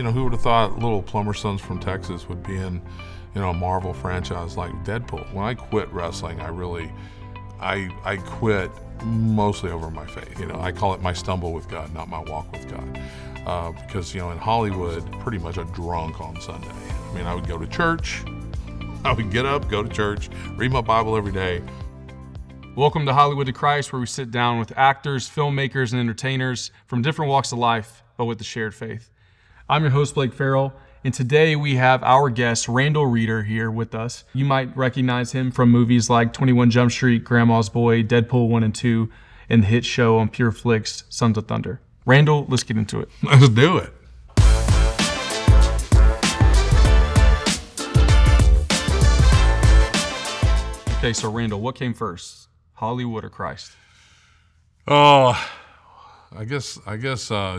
who would have thought little plumber sons from Texas would be in, a Marvel franchise like Deadpool? When I quit wrestling, I quit mostly over my faith. I call it my stumble with God, not my walk with God. Because, in Hollywood, pretty much a drunk on Sunday. I would go to church, I would get up, go to church, read my Bible every day. Welcome to Hollywood to Christ, where we sit down with actors, filmmakers, and entertainers from different walks of life, but with the shared faith. I'm your host, Blake Farrell, and today we have our guest, Randal Reeder, here with us. You might recognize him from movies like 21 Jump Street, Grandma's Boy, Deadpool 1 and 2, and the hit show on PureFlix, Sons of Thunder. Randal, let's get into it. Let's do it. Okay, so Randal, what came first, Hollywood or Christ? Oh, I guess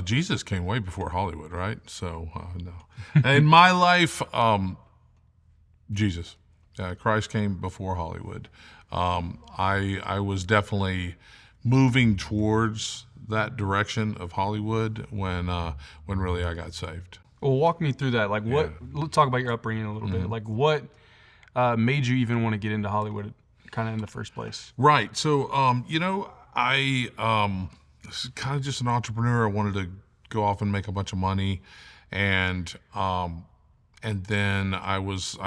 Jesus came way before Hollywood, right? So no. In my life, Jesus, Christ came before Hollywood. I was definitely moving towards that direction of Hollywood when really I got saved. Well, walk me through that. Let's talk about your upbringing a little bit. Like, what made you even want to get into Hollywood, kind of in the first place? Right. So, I was kind of just an entrepreneur. I wanted to go off and make a bunch of money, and then I was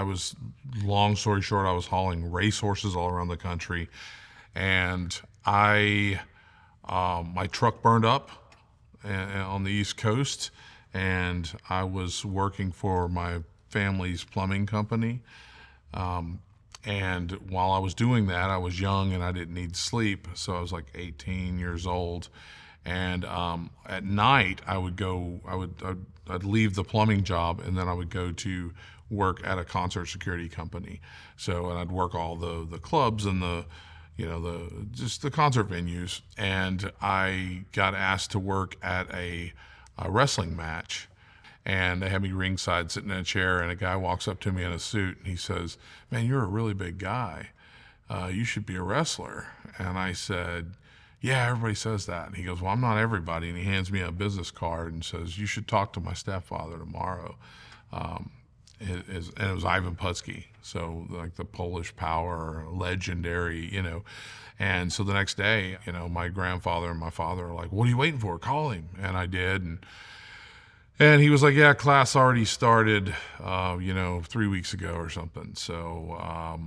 long story short, I was hauling racehorses all around the country, and my truck burned up on the East Coast, and I was working for my family's plumbing company. And while I was doing that, I was young and I didn't need sleep. So I was like 18 years old. And at night, I'd leave the plumbing job, and then I would go to work at a concert security company. And I'd work all the clubs and the concert venues. And I got asked to work at a wrestling match. And they had me ringside sitting in a chair, and a guy walks up to me in a suit, and he says, "Man, you're a really big guy. You should be a wrestler." And I said, "Yeah, everybody says that." And he goes, "Well, I'm not everybody." And he hands me a business card and says, "You should talk to my stepfather tomorrow." And it was Ivan Putski, so like the Polish Power, legendary, And so the next day, my grandfather and my father are like, "What are you waiting for? Call him." And I did, and he was like, "Yeah, class already started, 3 weeks ago or something. So,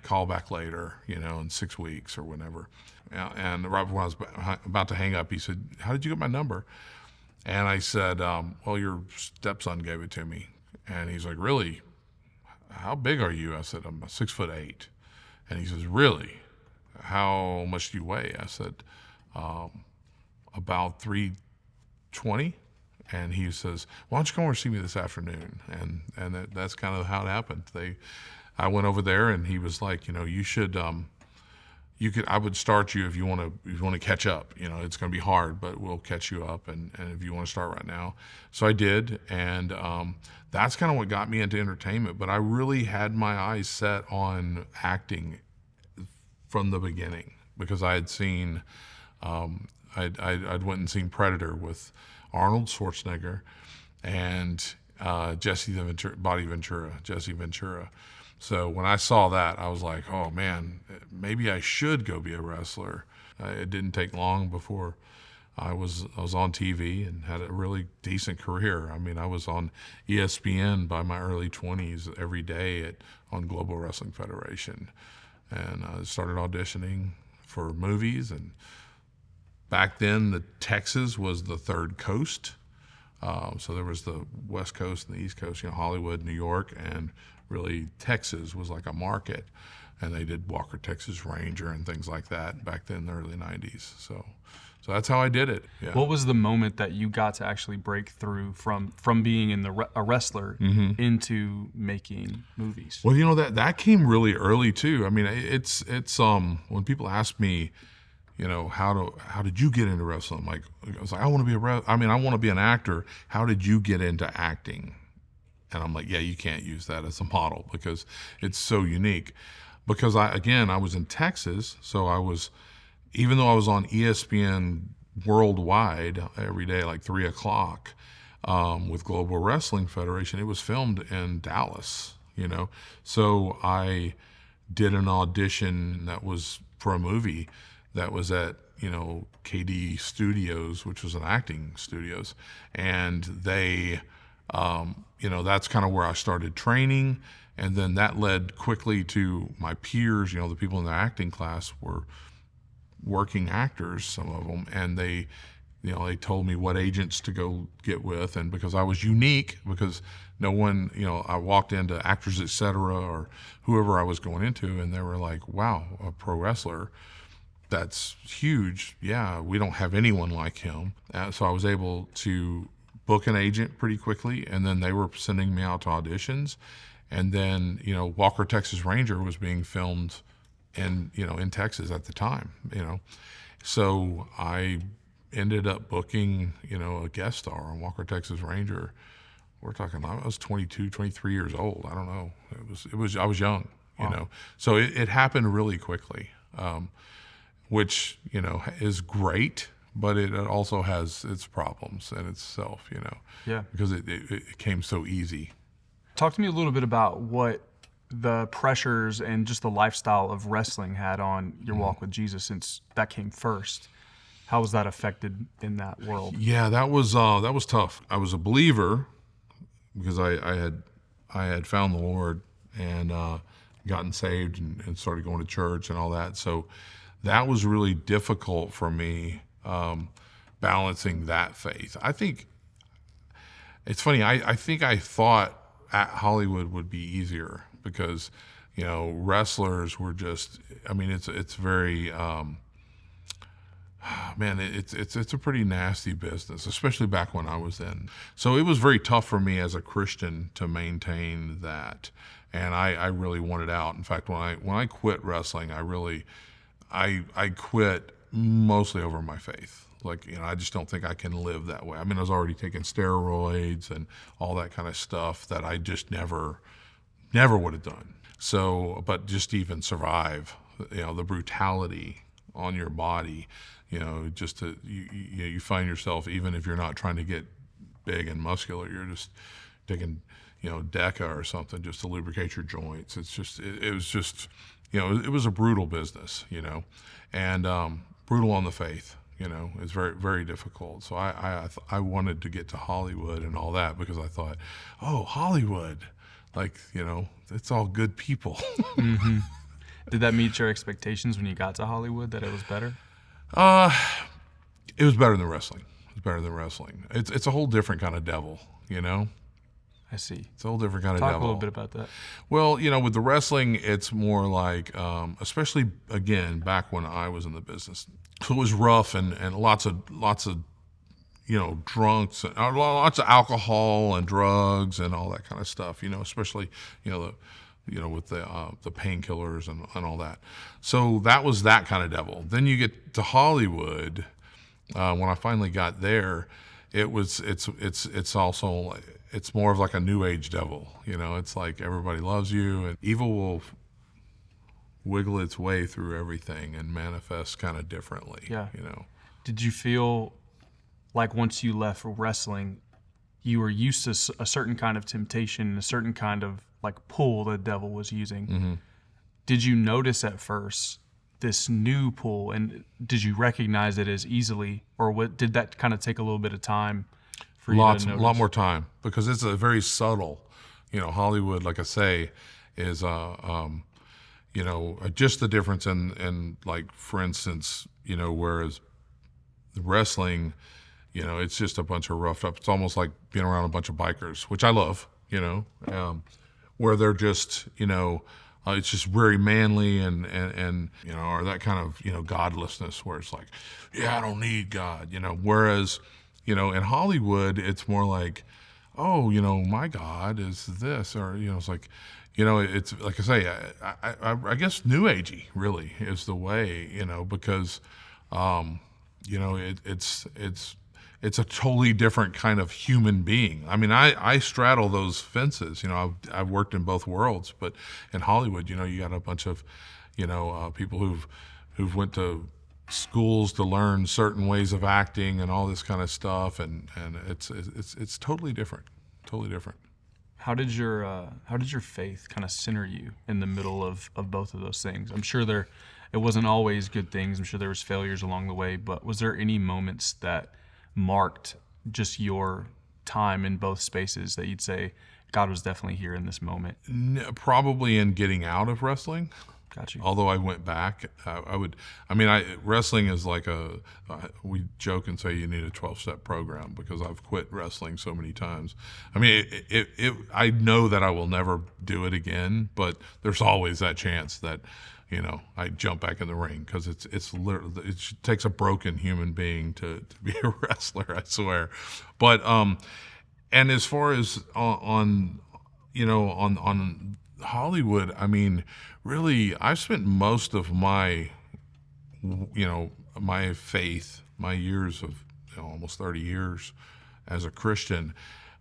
call back later, in 6 weeks or whenever." And right when I was about to hang up, he said, "How did you get my number?" And I said, "Well, your stepson gave it to me." And he's like, "Really? How big are you?" I said, "I'm 6'8". And he says, "Really? How much do you weigh?" I said, "About 320. And he says, "Why don't you come over and see me this afternoon?" And that's kind of how it happened. I went over there, and he was like, "You should, I would start you if you want to catch up. It's going to be hard, but we'll catch you up. And if you want to start right now." So I did, and that's kind of what got me into entertainment. But I really had my eyes set on acting from the beginning, because I had seen, I'd went and seen Predator with Arnold Schwarzenegger and Jesse Ventura. So when I saw that, I was like, "Oh man, maybe I should go be a wrestler." It didn't take long before I was on TV and had a really decent career. I was on ESPN by my early 20s every day on Global Wrestling Federation, and I started auditioning for movies. And back then, the Texas was the third coast. So there was the West Coast and the East Coast, Hollywood, New York, and really Texas was like a market. And they did Walker, Texas Ranger and things like that back then in the early 90s. So that's how I did it. Yeah. What was the moment that you got to actually break through from being a wrestler into making movies? Well, that came really early too. It's when people ask me, how did you get into wrestling? I was like, I want to be an actor. How did you get into acting? And I'm like, yeah, you can't use that as a model because it's so unique. Because I was in Texas, so even though I was on ESPN worldwide every day, like 3 o'clock, with Global Wrestling Federation. It was filmed in Dallas, So I did an audition that was for a movie that was at, KD Studios, which was an acting studios. And they, that's kind of where I started training. And then that led quickly to my peers, the people in the acting class were working actors, some of them, and they told me what agents to go get with. And because I was unique, because no one, I walked into Actors Etc. or whoever I was going into, and they were like, wow, a pro wrestler, that's huge. Yeah, we don't have anyone like him. So I was able to book an agent pretty quickly, and then they were sending me out to auditions. And then, Walker, Texas Ranger was being filmed in Texas at the time, So I ended up booking, a guest star on Walker, Texas Ranger. We're talking, I was 22, 23 years old. I don't know. I was young, Wow. So it happened really quickly, which, is great, but it also has its problems in itself, Yeah. because it came so easy. Talk to me a little bit about what the pressures and just the lifestyle of wrestling had on your walk with Jesus, since that came first. How was that affected in that world? Yeah, that was tough. I was a believer because I had found the Lord and gotten saved and started going to church and all that. So that was really difficult for me, balancing that faith. I think it's funny. I think I thought at Hollywood would be easier because, wrestlers were just, it's very, man, it's a pretty nasty business, especially back when I was in. So it was very tough for me as a Christian to maintain that. And I really wanted out. In fact, when I quit wrestling, I quit mostly over my faith. Like, I just don't think I can live that way. I was already taking steroids and all that kind of stuff that I just never would have done. So, but just even survive, the brutality on your body, just to, you find yourself, even if you're not trying to get big and muscular, you're just taking, Deca or something just to lubricate your joints. It's just, it was just, it was a brutal business, and brutal on the faith. It's very, very difficult. So I wanted to get to Hollywood and all that because I thought, oh, Hollywood, like, it's all good people. Mm-hmm. Did that meet your expectations when you got to Hollywood, that it was better? It was better than wrestling. It's a whole different kind of devil, I see. It's a whole different kind of Talk devil. a little bit about that. Well, with the wrestling, it's more like, especially again back when I was in the business, so it was rough and lots of drunks, and lots of alcohol and drugs and all that kind of stuff. Especially with the painkillers and all that. So that was that kind of devil. Then you get to Hollywood. When I finally got there, it's also, it's more of like a new age devil. It's like everybody loves you, and evil will wiggle its way through everything and manifest kind of differently. Yeah. Did you feel like once you left wrestling, you were used to a certain kind of temptation, a certain kind of like pull the devil was using? Mm-hmm. Did you notice at first this new pull, and did you recognize it as easily, or did that kind of take a little bit of time for you to notice? A lot more time, because it's a very subtle, Hollywood, like I say, is just the difference in like, for instance, whereas the wrestling, it's just a bunch of roughed up. It's almost like being around a bunch of bikers, which I love, where they're just, it's just very manly and or that kind of, godlessness where it's like, yeah, I don't need God, whereas, in Hollywood, it's more like, oh, my God is this, or, it's like, it's like I say, I guess new agey really is the way, because, it's a totally different kind of human being. I straddle those fences. I've worked in both worlds, but in Hollywood, you got a bunch of, people who've went to schools to learn certain ways of acting and all this kind of stuff, and it's totally different, totally different. How did your faith kind of center you in the middle of both of those things? I'm sure it wasn't always good things. I'm sure there was failures along the way, but was there any moments that marked just your time in both spaces that you'd say God was definitely here in this moment? Probably in getting out of wrestling. Got you. Although I went back, wrestling is like we joke and say you need a 12-step program because I've quit wrestling so many times. I mean, I know that I will never do it again, but there's always that chance that, I jump back in the ring because it's literally, it takes a broken human being to be a wrestler, I swear. But, and as far as on Hollywood, I mean, really, I've spent most of my faith, my years of almost 30 years as a Christian,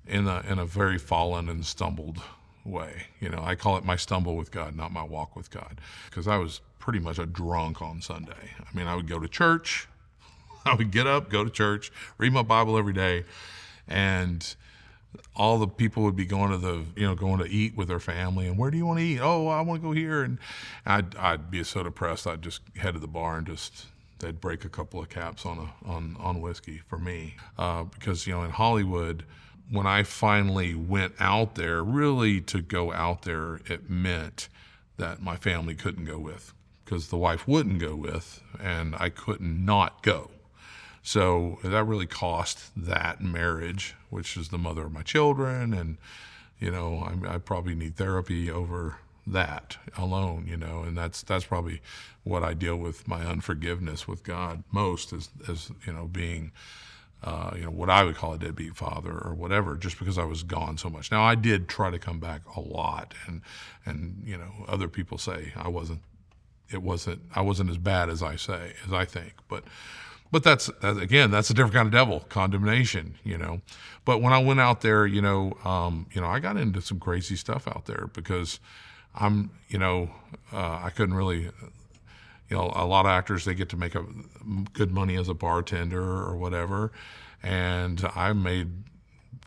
in a very fallen and stumbled way. I call it my stumble with God, not my walk with God, because I was pretty much a drunk on Sunday. I mean, I would go to church, I would get up, go to church, read my Bible every day, and all the people would be going to eat with their family. And where do you want to eat? Oh, I want to go here. And I'd be so depressed. I'd just head to the bar and they'd break a couple of caps on whiskey for me. Because, in Hollywood, when I finally went out there, really to go out there, it meant that my family couldn't go with, because the wife wouldn't go with, and I couldn't not go. So that really cost that marriage, which is the mother of my children. And, I probably need therapy over that alone, and that's probably what I deal with my unforgiveness with God most as being, what I would call a deadbeat father or whatever, just because I was gone so much. Now, I did try to come back a lot, and other people say I wasn't as bad as I think, but that's a different kind of devil, condemnation, But when I went out there, I got into some crazy stuff out there because I couldn't really, a lot of actors, they get to make good money as a bartender or whatever. And I made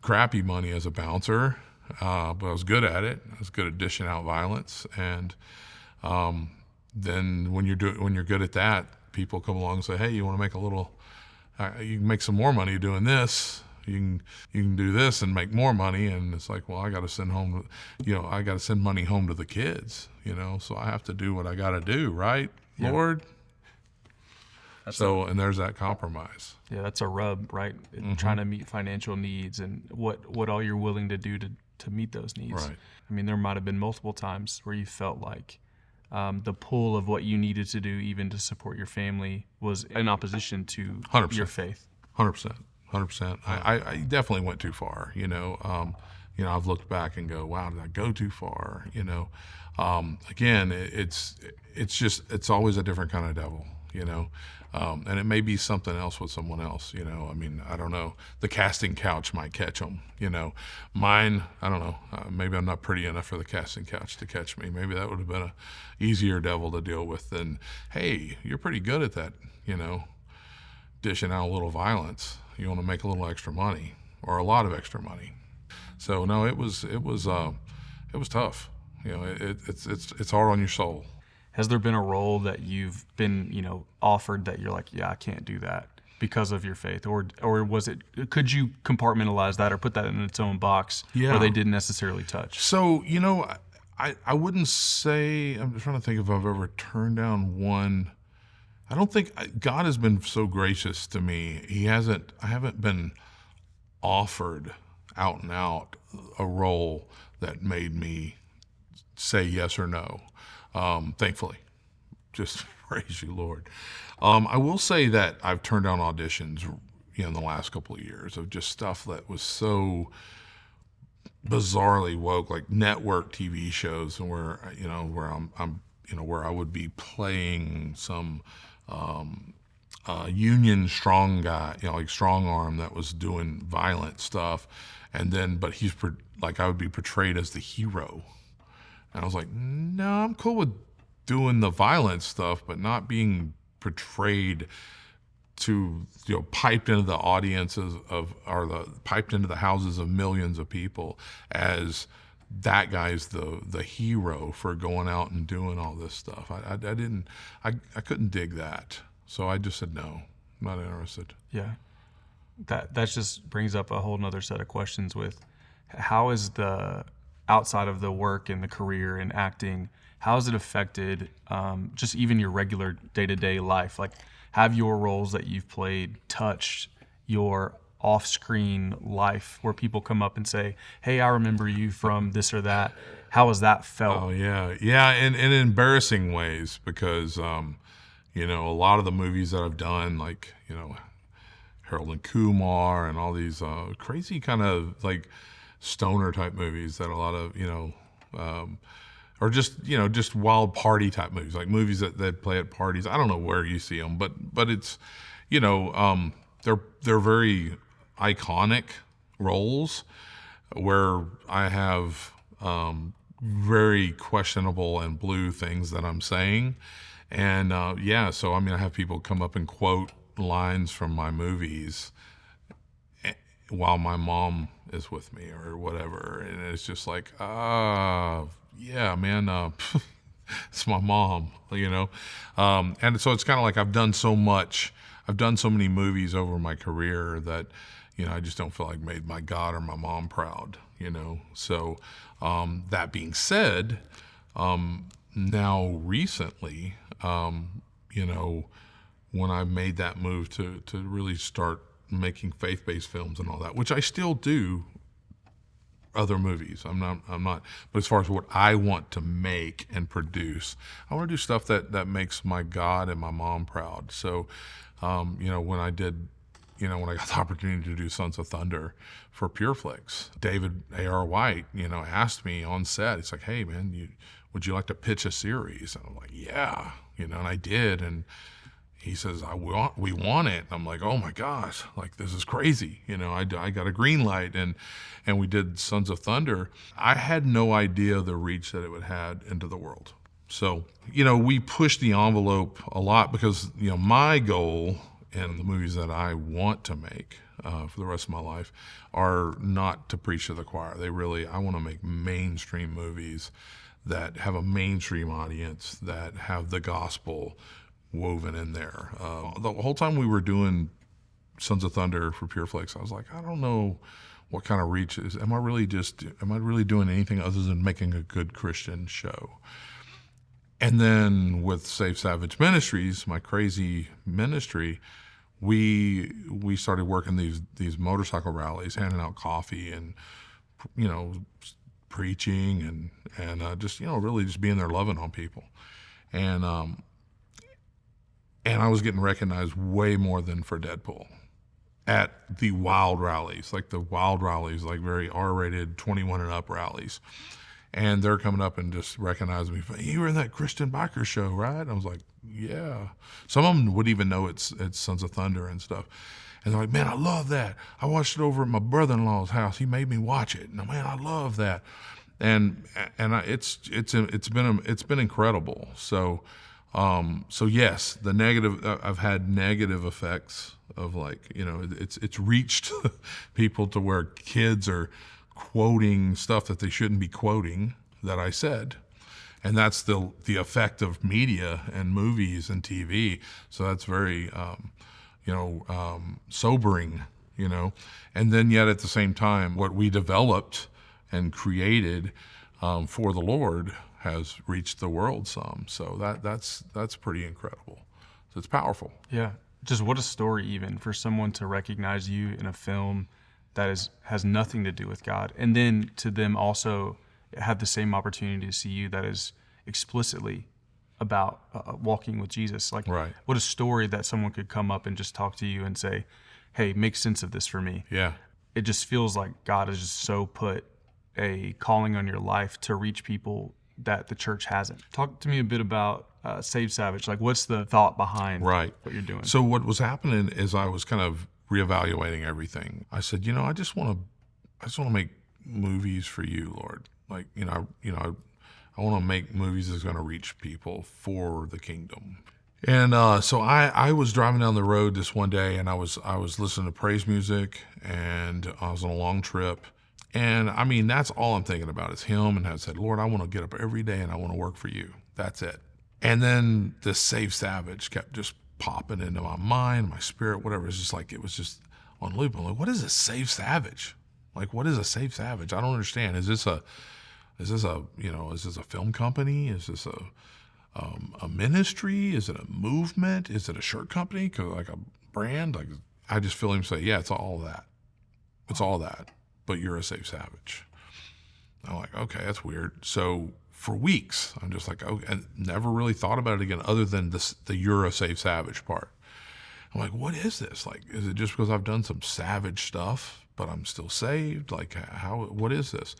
crappy money as a bouncer, but I was good at it. I was good at dishing out violence. And then when you're good at that, people come along and say, hey, you want to make you can make some more money doing this. You can do this and make more money. And it's like, well, I got to send money home to the kids, so I have to do what I got to do. Right. Yeah. Lord. And there's that compromise. Yeah. That's a rub, right? Mm-hmm. Trying to meet financial needs and what all you're willing to do to meet those needs. Right. I mean, there might've been multiple times where you felt like, the pull of what you needed to do even to support your family was in opposition to 100%. Your faith. 100%. I definitely went too far, I've looked back and go, wow, did I go too far? Again, it's always a different kind of devil, and it may be something else with someone else, I don't know. The casting couch might catch them, Mine, I don't know. Maybe I'm not pretty enough for the casting couch to catch me. Maybe that would have been a easier devil to deal with than, hey, you're pretty good at that, dishing out a little violence. You want to make a little extra money or a lot of extra money. So no, it was tough. It's hard on your soul. Has there been a role that you've been, offered that you're like, yeah, I can't do that because of your faith, or could you compartmentalize that or put that in its own box where they didn't necessarily touch? So, I wouldn't say, I'm trying to think if I've ever turned down one. I don't think God has been so gracious to me. I haven't been offered out and out a role that made me say yes or no. Thankfully, just praise you, Lord. I will say that I've turned down auditions, in the last couple of years of just stuff that was so bizarrely woke, like network TV shows, and where where I would be playing some union strong guy, like strong arm that was doing violent stuff, but I would be portrayed as the hero. And I was like, no, I'm cool with doing the violent stuff, but not being portrayed to, piped into the audiences piped into the houses of millions of people as that guy's the hero for going out and doing all this stuff. I couldn't dig that. So I just said, no, I'm not interested. Yeah. That just brings up a whole nother set of questions with how is the outside of the work and the career and acting, how has it affected just even your regular day-to-day life? Like, have your roles that you've played touched your off-screen life where people come up and say, hey, I remember you from this or that? How has that felt? Oh, yeah. Yeah, in embarrassing ways because, a lot of the movies that I've done, like, Harold and Kumar and all these crazy kind of like stoner type movies that a lot of, or just wild party type movies, like movies that play at parties. I don't know where you see them, but it's, they're very iconic roles where I have very questionable and blue things that I'm saying. And so I have people come up and quote lines from my movies while my mom is with me or whatever, and it's just like, yeah, man, it's my mom, and so it's kind of like I've done so many movies over my career that I just don't feel like made my God or my mom proud, so that being said, now recently, when I made that move to really start making faith-based films and all that, which I still do other movies. I'm not, but as far as what I want to make and produce, I want to do stuff that makes my God and my mom proud. So, when I did, when I got the opportunity to do Sons of Thunder for PureFlix, David A.R. White, asked me on set, he's like, hey man, would you like to pitch a series? And I'm like, yeah, and I did. And he says, we want it. And I'm like, oh my gosh, like this is crazy. I got a green light and we did Sons of Thunder. I had no idea the reach that it would have into the world. So, we pushed the envelope a lot because, my goal and the movies that I want to make for the rest of my life are not to preach to the choir. I want to make mainstream movies that have a mainstream audience, that have the gospel woven in there. The whole time we were doing Sons of Thunder for PureFlix, I was like, I don't know what kind of reach is. Am I really doing anything other than making a good Christian show? And then with Save Savage Ministries, my crazy ministry, we started working these motorcycle rallies, handing out coffee and preaching and just really just being there loving on people. And I was getting recognized way more than for Deadpool at the wild rallies, like very R-rated, 21 and up rallies. And they're coming up and just recognizing me. You were in that Christian biker show, right? And I was like, yeah. Some of them would even know it's Sons of Thunder and stuff. And they're like, man, I love that. I watched it over at my brother-in-law's house. He made me watch it. And man, I love that. And it's been incredible. So yes, the negative. I've had negative effects of it's reached people to where kids are quoting stuff that they shouldn't be quoting that I said, and that's the effect of media and movies and TV. So that's very sobering, And then yet at the same time, what we developed and created for the Lord has reached the world some. So that's pretty incredible. So it's powerful. Yeah. Just what a story even for someone to recognize you in a film that has nothing to do with God. And then to them also have the same opportunity to see you that is explicitly about walking with Jesus. Like, right. What a story that someone could come up and just talk to you and say, hey, make sense of this for me. Yeah. It just feels like God has just so put a calling on your life to reach people that the church hasn't. Talk to me a bit about Save Savage. Like, what's the thought behind right. what you're doing? So what was happening is I was kind of reevaluating everything. I said, I just want to make movies for you, Lord. Like, I want to make movies that's going to reach people for the kingdom. And so I was driving down the road this one day, and I was listening to praise music, and I was on a long trip. And I mean, that's all I'm thinking about is him. And I said, Lord, I want to get up every day and I want to work for you. That's it. And then this Save Savage kept just popping into my mind, my spirit, whatever. It's just like, it was just on loop. I'm like, what is a Save Savage? Like, what is a Save Savage? I don't understand. Is this a film company? Is this a ministry? Is it a movement? Is it a shirt company? Like a brand? Like, I just feel him say, yeah, it's all that. It's all that. But you're a Save Savage. I'm like, okay, that's weird. So for weeks, I'm just like, okay, and never really thought about it again other than the you're a Save Savage part. I'm like, what is this? Like, is it just because I've done some savage stuff, but I'm still saved? Like, what is this?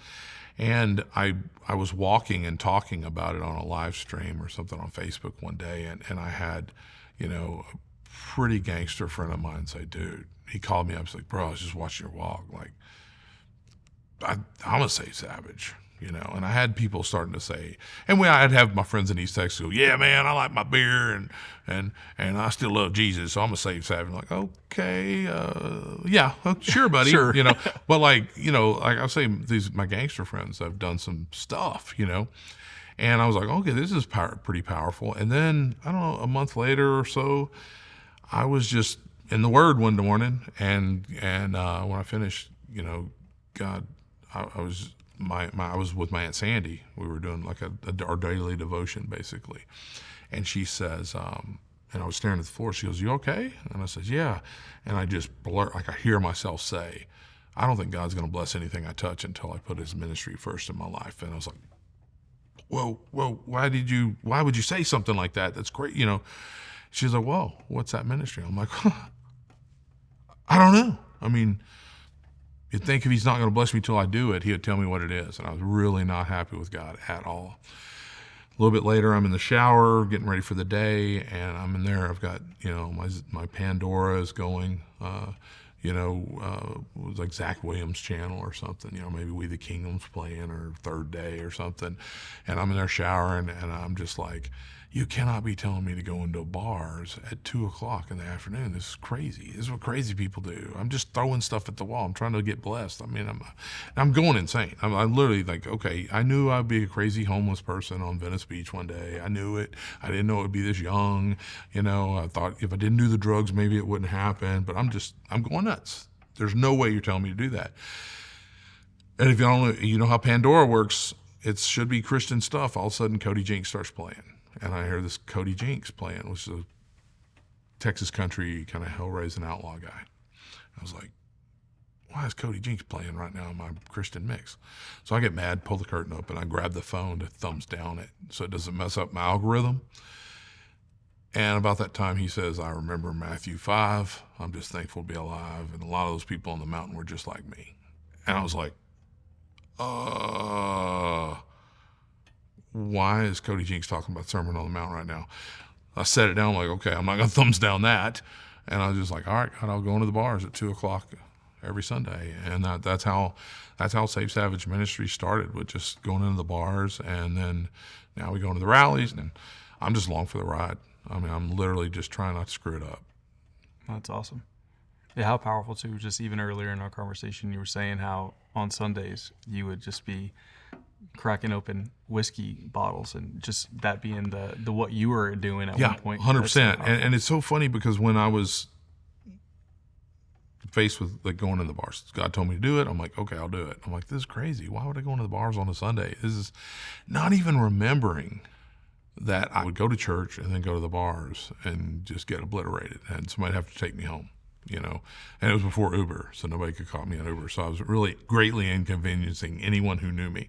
And I was walking and talking about it on a live stream or something on Facebook one day, and I had, a pretty gangster friend of mine say, dude, he called me up, he's like, bro, I was just watching your walk. Like, I'm a Save Savage, and I had people starting to say, and I'd have my friends in East Texas go, yeah, man, I like my beer and I still love Jesus, so I'm a Save Savage. I'm like, okay, yeah, sure, buddy, Sure. but like I say, my gangster friends have done some stuff, and I was like, okay, this is pretty powerful. And then I don't know, a month later or so, I was just in the Word one morning, and when I finished, God, I was with my Aunt Sandy. We were doing like our daily devotion basically, and she says, and I was staring at the floor. She goes, "You okay?" And I says, "Yeah." And I just blurt, like I hear myself say, "I don't think God's going to bless anything I touch until I put His ministry first in my life." And I was like, "Whoa, why would you say something like that? That's great, She's like, "Whoa, what's that ministry?" I'm like, "I don't know. I mean, you'd think if He's not going to bless me till I do it, He would tell me what it is." And I was really not happy with God at all. A little bit later, I'm in the shower, getting ready for the day, and I'm in there. I've got, my Pandora is going, it was like Zach Williams' channel or something, maybe We the Kingdom's playing or Third Day or something. And I'm in there showering, and I'm just like, you cannot be telling me to go into bars at 2:00 in the afternoon. This is crazy. This is what crazy people do. I'm just throwing stuff at the wall. I'm trying to get blessed. I mean, I'm going insane. I'm literally like, okay, I knew I'd be a crazy homeless person on Venice Beach one day. I knew it. I didn't know it would be this young. I thought if I didn't do the drugs, maybe it wouldn't happen. But I'm going nuts. There's no way you're telling me to do that. And if you don't, know how Pandora works, it should be Christian stuff. All of a sudden, Cody Jinks starts playing. And I hear this Cody Jinks playing, which is a Texas country kind of hell-raising outlaw guy. I was like, why is Cody Jinks playing right now in my Christian mix? So I get mad, pull the curtain open, I grab the phone to thumbs down it so it doesn't mess up my algorithm. And about that time, he says, I remember Matthew 5. I'm just thankful to be alive. And a lot of those people on the mountain were just like me. And I was like, why is Cody Jinks talking about Sermon on the Mount right now? I set it down, like, okay, I'm not going to thumbs down that. And I was just like, all right, God, I'll go into the bars at 2:00 every Sunday. And that's how Save Savage Ministry started, with just going into the bars. And then now we go into the rallies, and I'm just along for the ride. I mean, I'm literally just trying not to screw it up. That's awesome. Yeah, how powerful too. Just even earlier in our conversation, you were saying how on Sundays you would just be cracking open whiskey bottles, and just that being the what you were doing at one point. 100%. And it's so funny because when I was faced with like going to the bars, God told me to do it. I'm like, okay, I'll do it. I'm like, this is crazy. Why would I go into the bars on a Sunday? This is not even remembering that I would go to church and then go to the bars and just get obliterated, and somebody'd have to take me home. And it was before Uber, so nobody could call me on Uber. So I was really greatly inconveniencing anyone who knew me.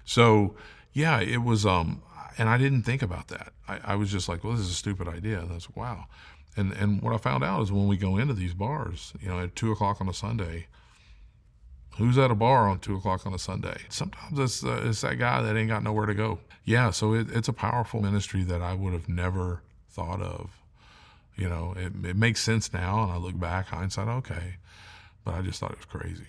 So yeah, it was, and I didn't think about that. I was just like, well, this is a stupid idea. And that's wow. And what I found out is when we go into these bars, at 2:00 on a Sunday, who's at a bar on 2:00 on a Sunday? Sometimes it's that guy that ain't got nowhere to go. Yeah, so it's a powerful ministry that I would have never thought of. It makes sense now, and I look back, hindsight, okay. But I just thought it was crazy.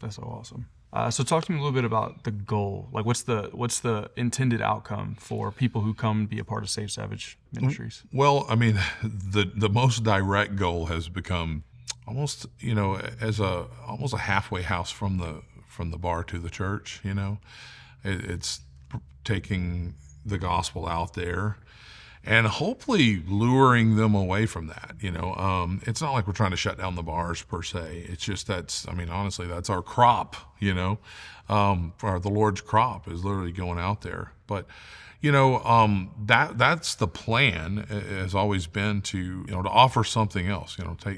That's so awesome. So talk to me a little bit about the goal. Like, what's the intended outcome for people who come be a part of Save Savage Ministries? Well, I mean, the most direct goal has become almost, as almost a halfway house from the bar to the church. It's taking the gospel out there and hopefully luring them away from that. It's not like we're trying to shut down the bars per se. It's just honestly, that's our crop. For the Lord's crop is literally going out there. But that's the plan. Has always been to offer something else.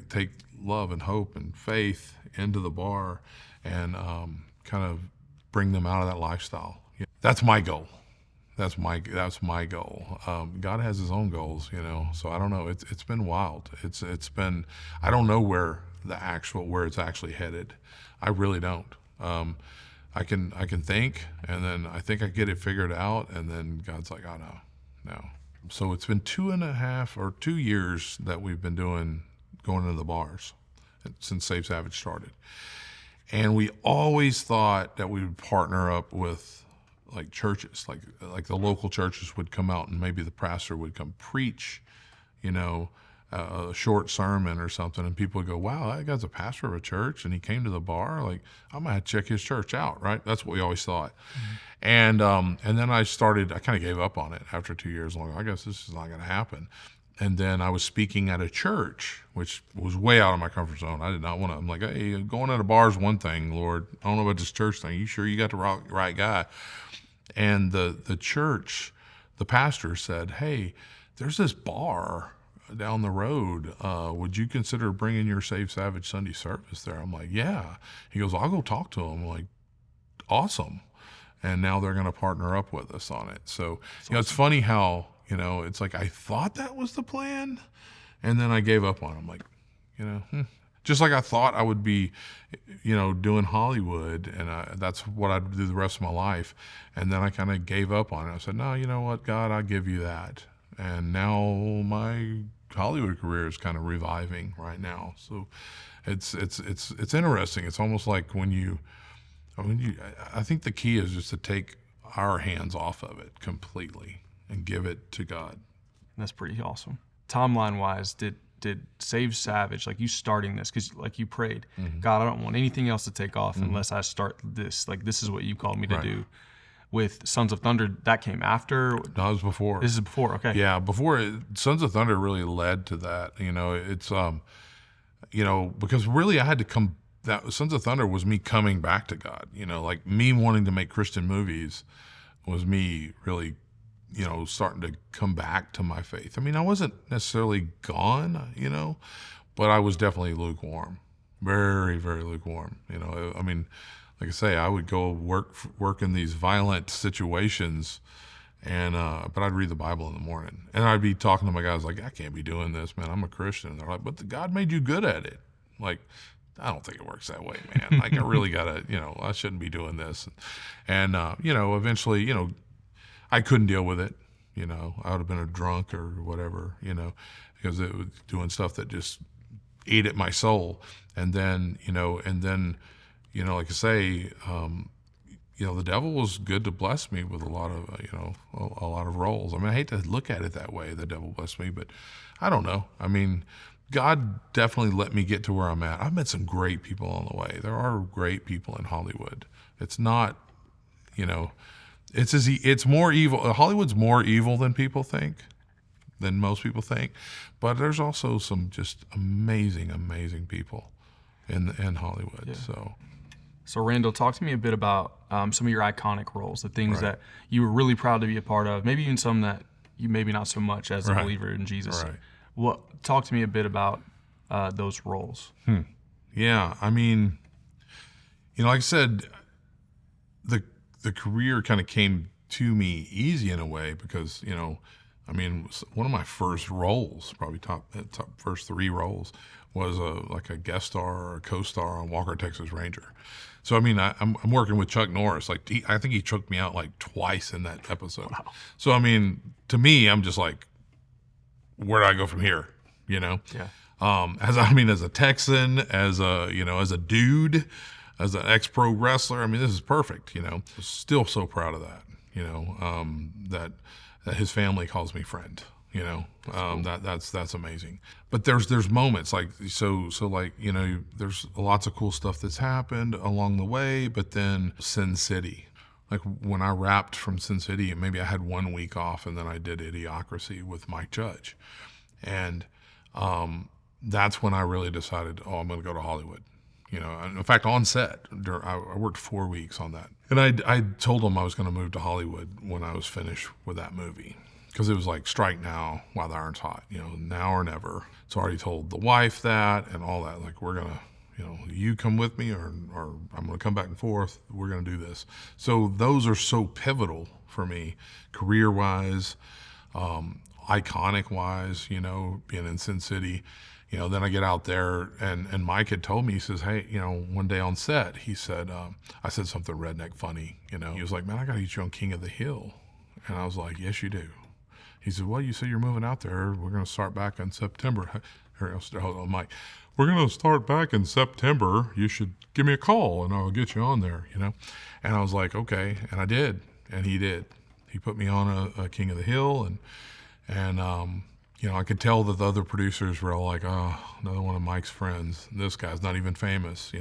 Take love and hope and faith into the bar, and kind of bring them out of that lifestyle. That's my goal. That's my goal. God has His own goals, So I don't know. It's been wild. It's been. I don't know where it's actually headed. I really don't. I can think, and then I think I get it figured out, and then God's like, oh no. So it's been 2 years that we've been going into the bars since Save Savage started, and we always thought that we would partner up with like churches, like the local churches would come out, and maybe the pastor would come preach, a short sermon or something, and people would go, wow, that guy's a pastor of a church and he came to the bar, like I might check his church out, right? That's what we always thought. Mm-hmm. And then I kind of gave up on it after 2 years long. I guess this is not going to happen. And then I was speaking at a church, which was way out of my comfort zone. I did not want to. I'm like, hey, going at a bar is one thing, Lord. I don't know about this church thing. You sure you got the right guy? And the church, the pastor said, hey, there's this bar down the road. Would you consider bringing your Save Savage Sunday service there? I'm like, yeah. He goes, I'll go talk to him. I'm like, awesome. And now they're going to partner up with us on it. So, it's funny how, it's like I thought that was the plan, and then I gave up on it. I'm like, just like I thought I would be, doing Hollywood, and that's what I'd do the rest of my life. And then I kind of gave up on it. I said, no, you know what, God, I'll give you that. And now my Hollywood career is kind of reviving right now. So it's interesting. It's almost like I think the key is just to take our hands off of it completely and give it to God. That's pretty awesome. Timeline wise, did Save Savage, like you starting this, because like you prayed, mm-hmm. God, I don't want anything else to take off mm-hmm. unless I start this. Like this is what you called me to do. With Sons of Thunder, that came after? No, it was before. This is before, okay. Yeah, Sons of Thunder really led to that. It's because really I had to come. That Sons of Thunder was me coming back to God. Like me wanting to make Christian movies was me really, starting to come back to my faith. I mean, I wasn't necessarily gone, but I was definitely lukewarm, very, very lukewarm. I mean, like I say, I would go work in these violent situations, and but I'd read the Bible in the morning, and I'd be talking to my guys like, I can't be doing this, man. I'm a Christian. And they're like, but God made you good at it. Like, I don't think it works that way, man. Like, I really gotta, I shouldn't be doing this. And eventually, I couldn't deal with it. I would have been a drunk or whatever, because it was doing stuff that just ate at my soul. And then, like I say, the devil was good to bless me with a lot of roles. I mean, I hate to look at it that way, the devil blessed me, but I don't know. I mean, God definitely let me get to where I'm at. I've met some great people on the way. There are great people in Hollywood. It's not, it's more evil. Hollywood's more evil than most people think, but there's also some just amazing, amazing people in Hollywood. Yeah. So Randall, talk to me a bit about some of your iconic roles, the things that you were really proud to be a part of, maybe even some that you maybe not so much as a believer in Jesus. Right. Talk to me a bit about those roles. Yeah, I mean, like I said, the career kind of came to me easy in a way because, one of my first roles, probably top first 3 roles, was like a guest star or a co-star on Walker, Texas Ranger. So, I'm working with Chuck Norris. Like, I think he choked me out like twice in that episode. Wow. So, to me, I'm just like, where do I go from here? Yeah. As a Texan, as a dude, as an ex-pro wrestler. I mean, this is perfect, Still so proud of that, that his family calls me friend. That's amazing. But there's moments like there's lots of cool stuff that's happened along the way. But then Sin City, like when I wrapped from Sin City, maybe I had 1 week off, and then I did Idiocracy with Mike Judge, and that's when I really decided, I'm going to go to Hollywood. And in fact, on set, I worked 4 weeks on that, and I told them I was going to move to Hollywood when I was finished with that movie. Because it was like, strike now while the iron's hot, now or never. So I already told the wife that and all that. Like, we're going to, you come with me or I'm going to come back and forth. We're going to do this. So those are so pivotal for me, career-wise, iconic-wise, being in Sin City. Then I get out there, and Mike had told me, he says, hey, one day on set, he said, I said something redneck funny, He was like, man, I got to get you on King of the Hill. And I was like, yes, you do. He said, well, you said you're moving out there. We're going to start back in September. Hold on, Mike. We're going to start back in September. You should give me a call, and I'll get you on there, And I was like, okay. And I did, and he did. He put me on a King of the Hill, and I could tell that the other producers were all like, oh, another one of Mike's friends. This guy's not even famous,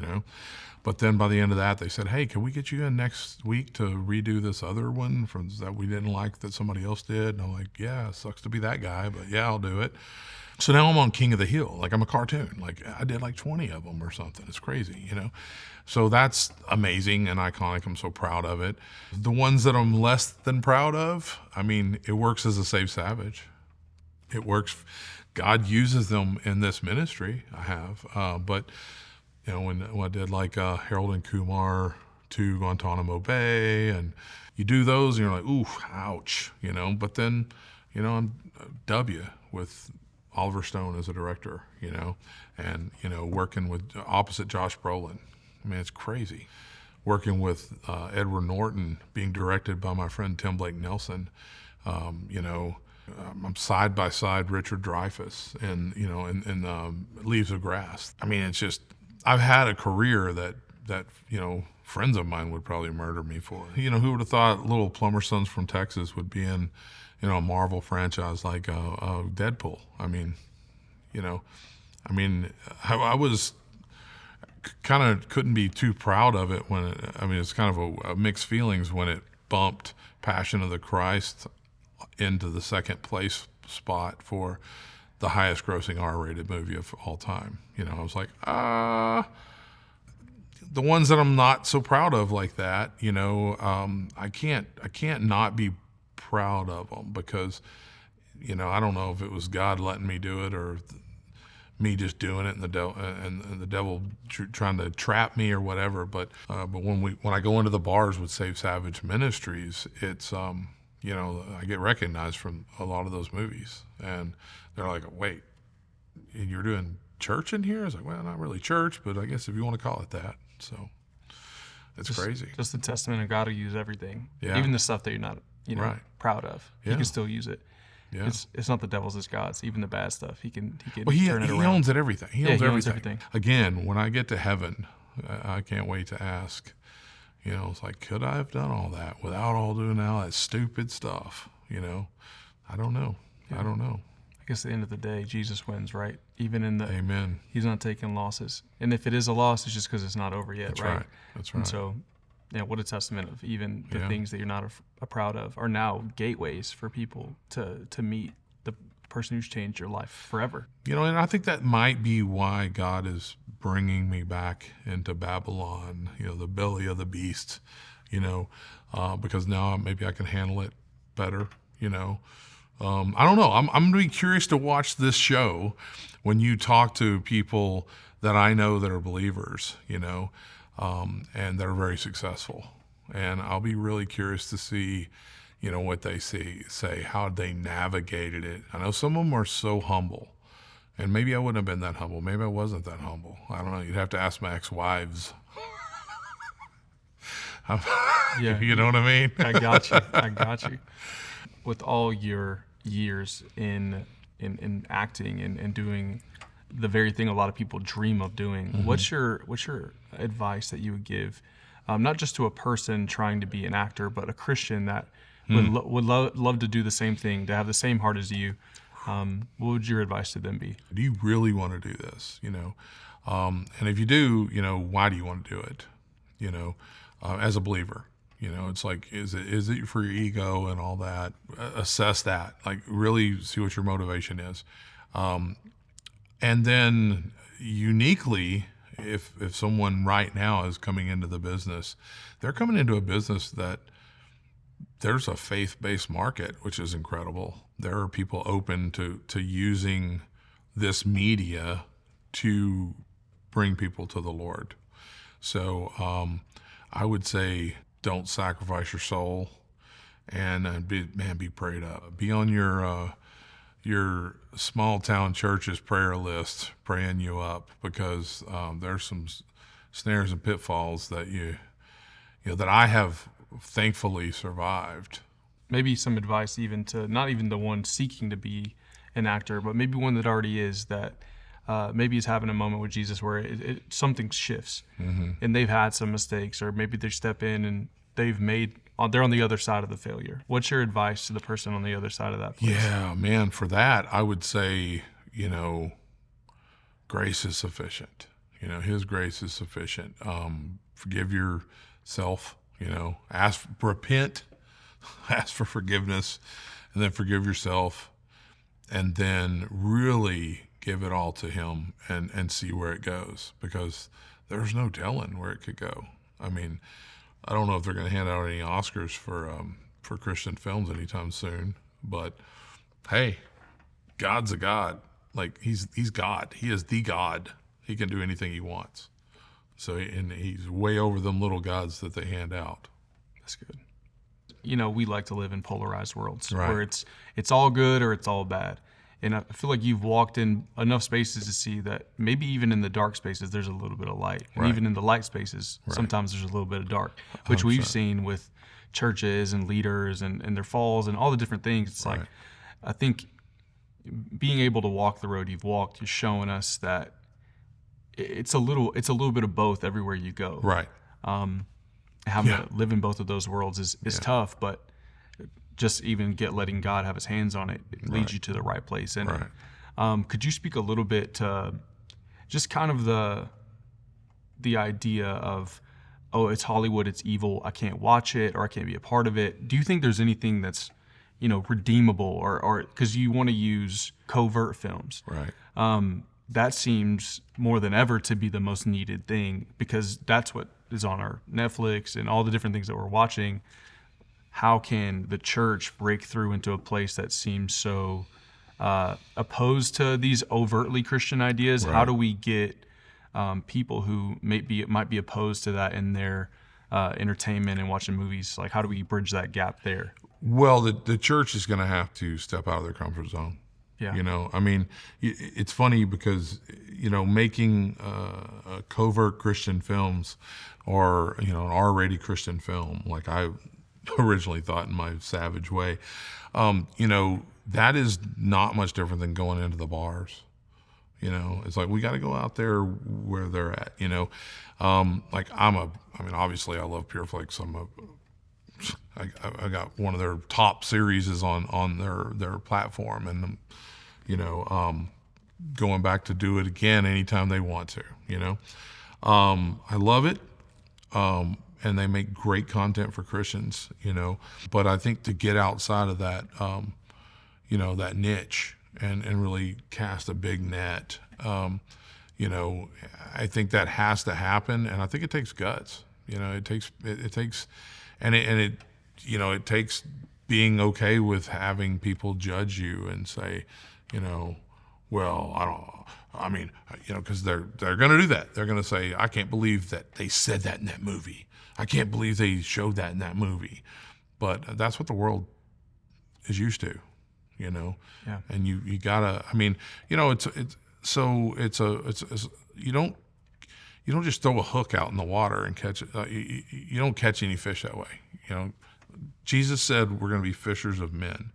But then by the end of that, they said, hey, can we get you in next week to redo this other one that we didn't like that somebody else did? And I'm like, yeah, it sucks to be that guy, but yeah, I'll do it. So now I'm on King of the Hill. Like, I'm a cartoon. Like, I did like 20 of them or something. It's crazy, So that's amazing and iconic. I'm so proud of it. The ones that I'm less than proud of, I mean, it works as a Save Savage. It works. God uses them in this ministry I have. But when I did like Harold and Kumar to Guantanamo Bay, and you do those, and you're like, ooh, ouch, But then, I'm W with Oliver Stone as a director, and working with opposite Josh Brolin. I mean, it's crazy. Working with Edward Norton, being directed by my friend Tim Blake Nelson, I'm side by side Richard Dreyfuss, and in Leaves of Grass. I mean, it's just. I've had a career that friends of mine would probably murder me for. Who would have thought little plumber sons from Texas would be in, a Marvel franchise like Deadpool? I mean, I was kind of couldn't be too proud of it when it's kind of a mixed feelings when it bumped Passion of the Christ into the second place spot for the highest grossing R-rated movie of all time. I was like, the ones that I'm not so proud of like that, I can't not be proud of them because, I don't know if it was God letting me do it or me just doing it and the devil trying to trap me or whatever. But when I go into the bars with Save Savage Ministries, it's, I get recognized from a lot of those movies, and they're like, wait, you're doing church in here? I was like, well, not really church, but I guess if you want to call it that. So it's crazy. Just the testament of God will use everything, yeah. Even the stuff that you're not, right. proud of. Yeah. He can still use it. Yeah. It's not the devil's, it's God's. Even the bad stuff, he can turn it around. He owns it everything. He owns everything. everything. Again, when I get to heaven, I can't wait to ask. It's like, could I have done all that without all doing all that stupid stuff? I don't know. Yeah. I don't know. I guess at the end of the day, Jesus wins, right? Even in the Amen. He's not taking losses, and if it is a loss, it's just because it's not over yet, That's right? That's right. And so, what a testament of even the things that you're not proud of are now gateways for people to meet the person who's changed your life forever. And I think that might be why God is bringing me back into Babylon, the belly of the beast, because now maybe I can handle it better, I don't know. I'm going to be curious to watch this show when you talk to people that I know that are believers, and that are very successful. And I'll be really curious to see, what they say, how they navigated it. I know some of them are so humble, and maybe I wouldn't have been that humble. Maybe I wasn't that humble. I don't know. You'd have to ask my ex-wives. Yeah, you know what I mean? I got you. With all your years in acting and doing the very thing a lot of people dream of doing, what's your advice that you would give, not just to a person trying to be an actor, but a Christian that would love to do the same thing, to have the same heart as you? What would your advice to them be? Do you really want to do this? And if you do, why do you want to do it? As a believer, it's like, is it for your ego and all that? Assess that, like really see what your motivation is. And then uniquely, if someone right now is coming into the business, they're coming into a business that there's a faith-based market, which is incredible. There are people open to using this media to bring people to the Lord. So I would say don't sacrifice your soul, and be prayed up. Be on your small town church's prayer list, praying you up, because there's some snares and pitfalls that that I have thankfully survived. Maybe some advice even to not even the one seeking to be an actor, but maybe one that already is, that maybe is having a moment with Jesus where something shifts, and they've had some mistakes, or maybe they step in and they're on the other side of the failure. What's your advice to the person on the other side of that place? Yeah, man, for that, I would say, grace is sufficient. His grace is sufficient. Forgive yourself, repent, ask for forgiveness, and then forgive yourself, and then really give it all to him and see where it goes, because there's no telling where it could go. I mean, I don't know if they're going to hand out any Oscars for Christian films anytime soon, but hey, God's a God. Like he's God. He is the God. He can do anything he wants. So, and he's way over them little gods that they hand out. That's good. We like to live in polarized worlds, right, where it's all good or it's all bad. And I feel like you've walked in enough spaces to see that maybe even in the dark spaces, there's a little bit of light. And right, even in the light spaces, right, sometimes there's a little bit of dark, which 100%. We've seen with churches and leaders and their falls and all the different things. It's right, like, I think being able to walk the road you've walked is showing us that it's a little bit of both everywhere you go. right. Having to live in both of those worlds is tough, but just even letting God have his hands on it leads right, you to the right place. And right. Could you speak a little bit to just kind of the idea of, oh, it's Hollywood, it's evil, I can't watch it, or I can't be a part of it? Do you think there's anything that's redeemable, or because you want to use covert films, Right. That seems more than ever to be the most needed thing, because that's what is on our Netflix and all the different things that we're watching. How can the church break through into a place that seems so opposed to these overtly Christian ideas? Right. How do we get people who might be opposed to that in their entertainment and watching movies? Like, how do we bridge that gap there? Well, the church is going to have to step out of their comfort zone. Yeah. I mean, it's funny because, making covert Christian films, or, an R-rated Christian film, like I originally thought in my savage way, that is not much different than going into the bars. It's like, we got to go out there where they're at, like obviously I love PureFlix. I got one of their top series is on their platform, and going back to do it again anytime they want to. I love it, and they make great content for Christians. But I think to get outside of that, that niche and really cast a big net, I think that has to happen, and I think it takes guts. It takes being okay with having people judge you and say, well, because they're going to do that. They're going to say, I can't believe that they said that in that movie. I can't believe they showed that in that movie. But that's what the world is used to, Yeah. And you gotta. You don't just throw a hook out in the water and catch it. You don't catch any fish that way. Jesus said we're going to be fishers of men.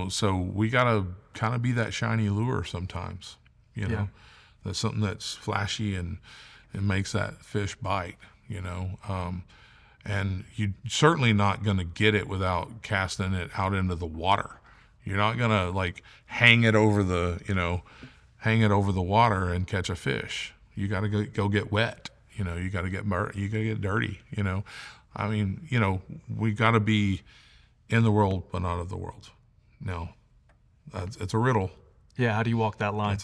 So we got to kind of be that shiny lure sometimes, Yeah. That's something that's flashy and it makes that fish bite, and you're certainly not going to get it without casting it out into the water. You're not going to like hang it over the water and catch a fish. You got to go get wet. You got to get dirty. I mean, we got to be in the world, but not of the world. Now, it's a riddle. Yeah. How do you walk that line?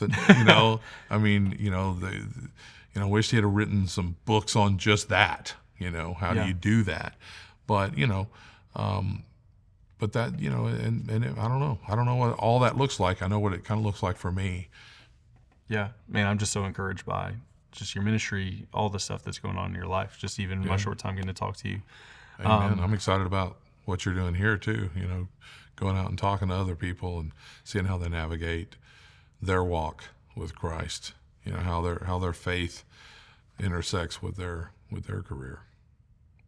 I mean, I wish he had written some books on just that. How do you do that? But but that I don't know. I don't know what all that looks like. I know what it kind of looks like for me. Yeah, man, I'm just so encouraged by just your ministry, all the stuff that's going on in your life. Just even my short time getting to talk to you. Amen. I'm excited about what you're doing here too. Going out and talking to other people and seeing how they navigate their walk with Christ. How their faith intersects with their career.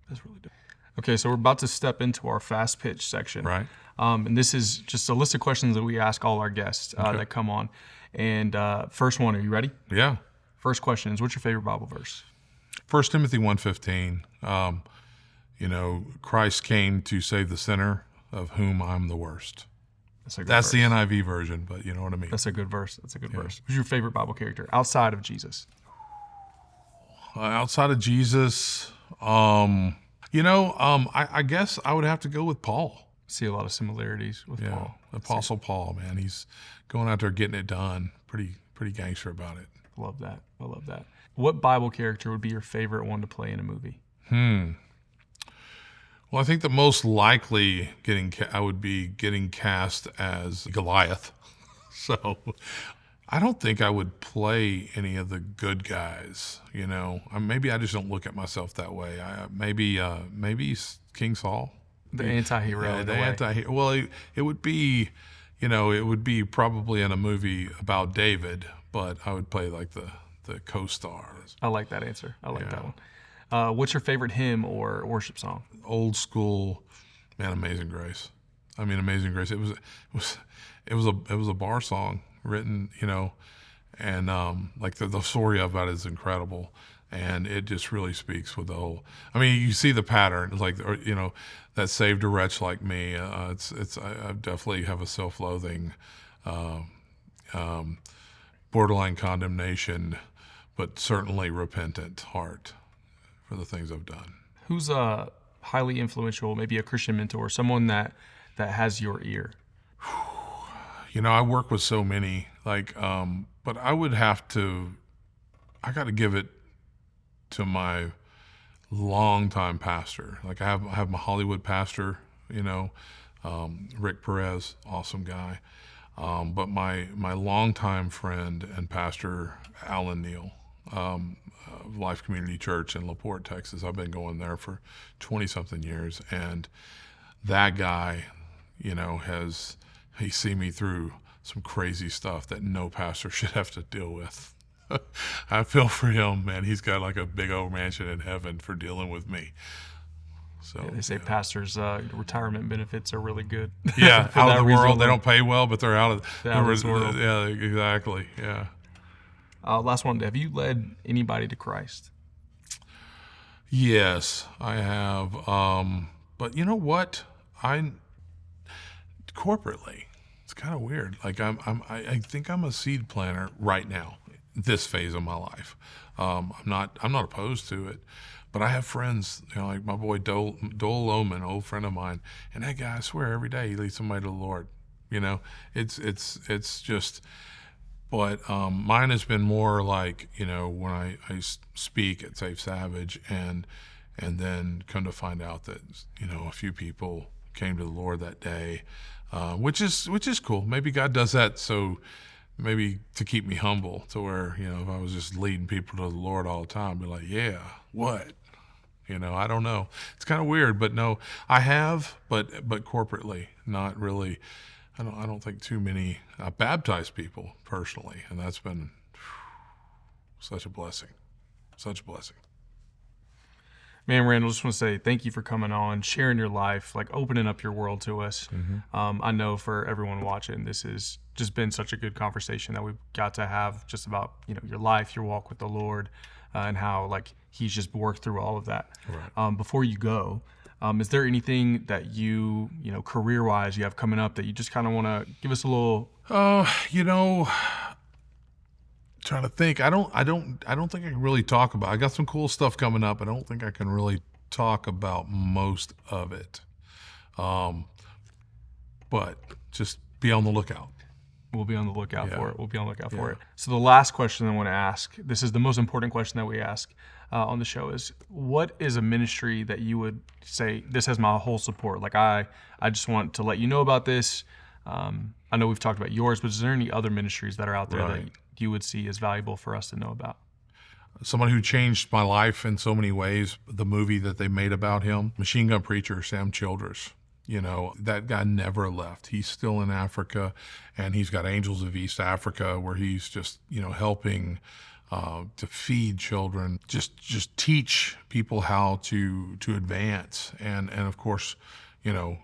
That's really dope. Okay, so we're about to step into our fast pitch section. Right. And this is just a list of questions that we ask all our guests that come on. And first one, are you ready? Yeah. First question is, what's your favorite Bible verse? 1 Timothy 1:15. Christ came to save the sinner, of whom I'm the worst. That's the NIV version, but you know what I mean. That's a good verse. Who's your favorite Bible character outside of Jesus? Outside of Jesus, I guess I would have to go with Paul. See a lot of similarities with Paul. Apostle Paul, man, he's going out there getting it done. Pretty gangster about it. I love that. What Bible character would be your favorite one to play in a movie? Well, I think the most likely I would be getting cast as Goliath. So I don't think I would play any of the good guys. Maybe I just don't look at myself that way. Maybe King Saul. The anti-hero. Yeah, the anti-hero. Well, it would be, it would be probably in a movie about David, but I would play like the co-star. I like that answer. I like that one. What's your favorite hymn or worship song? Old school, man, Amazing Grace. I mean, Amazing Grace. It was a bar song written, and like the story about it is incredible. And it just really speaks with the whole. I mean, you see the pattern, like that saved a wretch like me. I definitely have a self-loathing, borderline condemnation, but certainly repentant heart for the things I've done. Who's a highly influential, maybe a Christian mentor, someone that has your ear? I work with so many, but I would have to. I got to give it to my longtime pastor. Like I have my Hollywood pastor, Rick Perez, awesome guy. But my longtime friend and pastor, Alan Neal, of Life Community Church in LaPorte, Texas. I've been going there for 20-something years. And that guy, he's seen me through some crazy stuff that no pastor should have to deal with. I feel for him, man. He's got like a big old mansion in heaven for dealing with me. So they say pastors' retirement benefits are really good. Yeah, out of the world. They don't pay well, but they're out of the world. Yeah, exactly. Yeah. Last one. Have you led anybody to Christ? Yes, I have. But you know what? Corporately, it's kind of weird. Like I think I'm a seed planter right now. This phase of my life. I'm not opposed to it, but I have friends, like my boy Dole Lohman, old friend of mine, and that guy, I swear, every day he leads somebody to the Lord. It's just, but mine has been more like, when I speak at Safe Savage and then come to find out that, a few people came to the Lord that day, which is cool. Maybe God does that so maybe to keep me humble, to where, if I was just leading people to the Lord all the time, I'd be like, yeah, what? I don't know. It's kind of weird, but no, I have, but corporately, not really. I don't think too many. I baptized people personally, and that's been such a blessing. Such a blessing. Man, Randall, just want to say thank you for coming on, sharing your life, like opening up your world to us. Mm-hmm. I know for everyone watching, this has just been such a good conversation that we've got to have just about, your life, your walk with the Lord. and how like he's just worked through all of that. Right. Before you go, is there anything that you know, career-wise you have coming up that you just kind of want to give us a little? You know, trying to think. I don't think I can really talk about. I got some cool stuff coming up. I don't think I can really talk about most of it. But just be on the lookout. We'll be on the lookout Yeah. for it. We'll be on the lookout for Yeah. it. So the last question I want to ask, this is the most important question that we ask on the show, is what is a ministry that you would say, this has my whole support? Like I just want to let you know about this. I know we've talked about yours, but is there any other ministries that are out there Right. that you would see as valuable for us to know about? Someone who changed my life in so many ways, the movie that they made about him, Machine Gun Preacher, Sam Childers. You know, that guy never left. He's still in Africa, and he's got Angels of East Africa where he's just, you know, helping to feed children, just teach people how to advance, and of course, you know,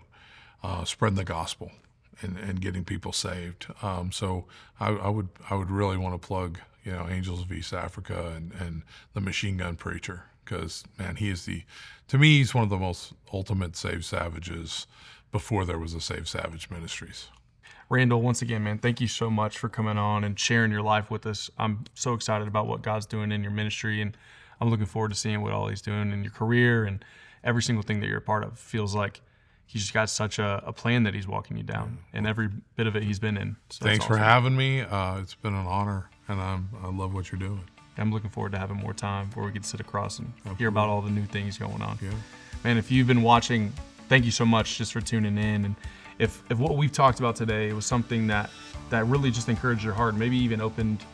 spreading the gospel and getting people saved. So I would really want to plug, you know, Angels of East Africa and the Machine Gun Preacher, because man, to me, he's one of the most ultimate saved savages before there was a Saved Savage Ministries. Randall, once again, man, thank you so much for coming on and sharing your life with us. I'm so excited about what God's doing in your ministry, and I'm looking forward to seeing what all he's doing in your career, and every single thing that you're a part of feels like he's just got such a plan that he's walking you down, and every bit of it he's been in. So Thanks that's for awesome. having me. It's been an honor, and I love what you're doing. I'm looking forward to having more time where we can sit across and hear about all the new things going on. Yeah. Man, if you've been watching, thank you so much just for tuning in. And if what we've talked about today was something that really just encouraged your heart, maybe even opened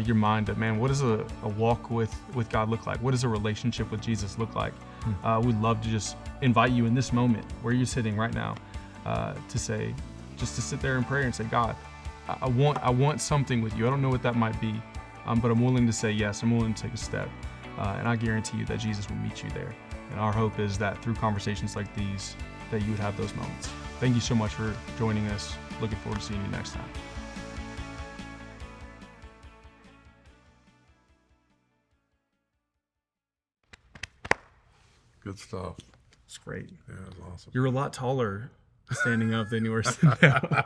your mind that, man, what does a walk with God look like? What does a relationship with Jesus look like? We'd love to just invite you in this moment where you're sitting right now to sit there and pray and say, God, I want something with you. I don't know what that might be, but I'm willing to say yes. I'm willing to take a step. And I guarantee you that Jesus will meet you there. And our hope is that through conversations like these, that you would have those moments. Thank you so much for joining us. Looking forward to seeing you next time. Good stuff. It's great. Yeah, it was awesome. You're a lot taller standing up than you were sitting down.